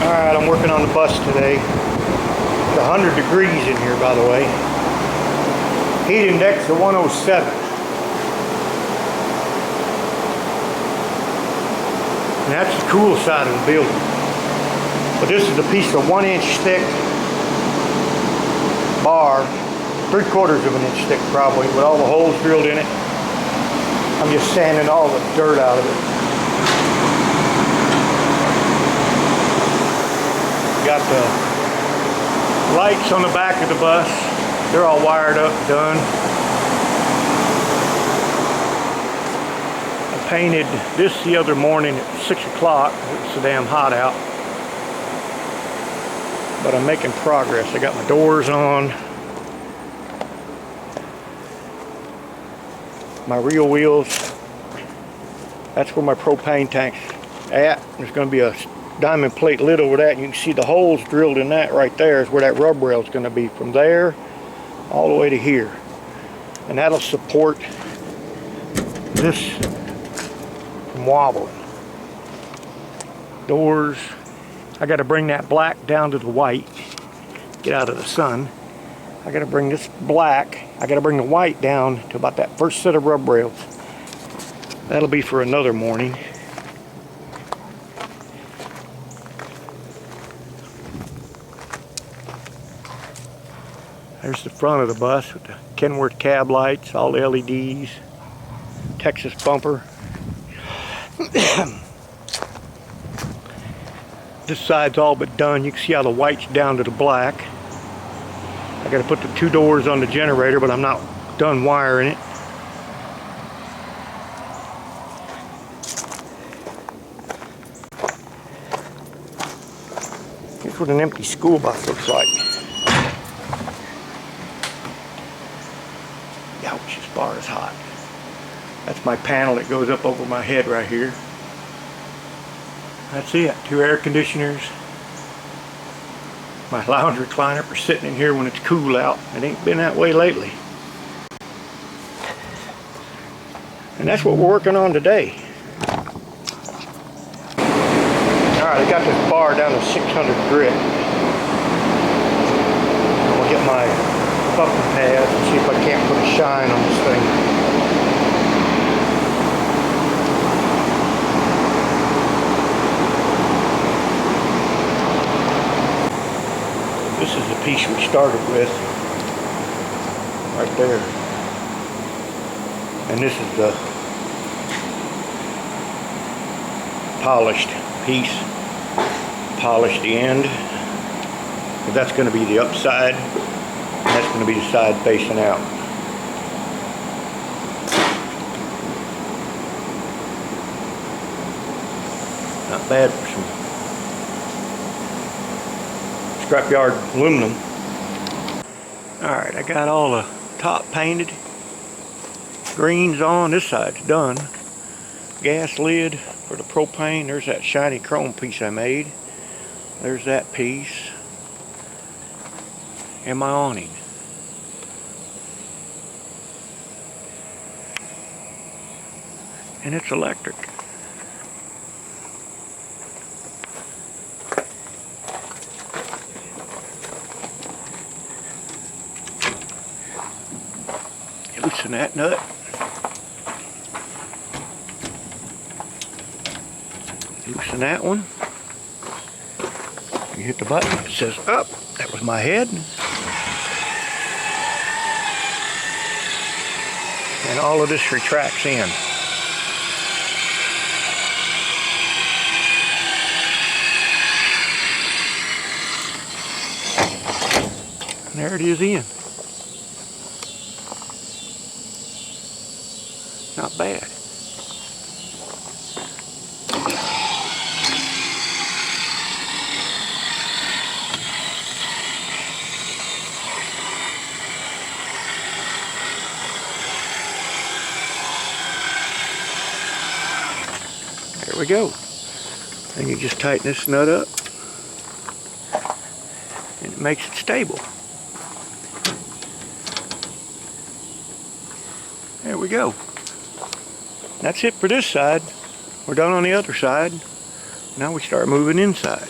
Alright, I'm working on the bus today. It's 100 degrees in here, by the way. Heat index of 107. And that's the cool side of the building. But this is a piece of 1-inch thick bar, 3/4 of an inch thick probably, with all the holes drilled in it. I'm just sanding all the dirt out of it. Got the lights on the back of the bus. They're all wired up, done. I painted this the other morning at 6 o'clock. It was so damn hot out. But I'm making progress. I got my doors on. My real wheels. That's where my propane tank's at. There's going to be a diamond plate lid over that, and you can see the holes drilled in that right there is where that rub rail is going to be, from there all the way to here, and that'll support this from wobbling. Doors, I got to bring that black down to the white, get out of the sun. I got to bring this black, I got to bring the white down to about that first set of rub rails. That'll be for another morning. There's the front of the bus with the Kenworth cab lights, all the LEDs, Texas bumper. This side's all but done. You can see how the white's down to the black. I got to put the 2 doors on the generator, but I'm not done wiring it. Here's what an empty school bus looks like. Ouch, this bar is hot. That's my panel that goes up over my head right here. That's it. 2 air conditioners. My lounge recliner for sitting in here when it's cool out. It ain't been that way lately. And that's what we're working on today. Alright, I got this bar down to 600 grit. I'm going to get my pumping pads and see if I can't put a shine on this thing. This is the piece we started with, right there. And this is the polished piece, polished the end. But that's going to be the upside. That's going to be the side facing out. Not bad for some scrapyard aluminum. Alright, I got all the top painted. Greens on. This side's done. Gas lid for the propane. There's that shiny chrome piece I made. There's that piece. And my awning. And it's electric. Loosen that nut. Loosen that one. You hit the button, it says up. That was my head. And all of this retracts in. And there it is in. Not bad. There we go. And you just tighten this nut up and it makes it stable. There we go. That's it for this side. We're done on the other side. Now we start moving inside.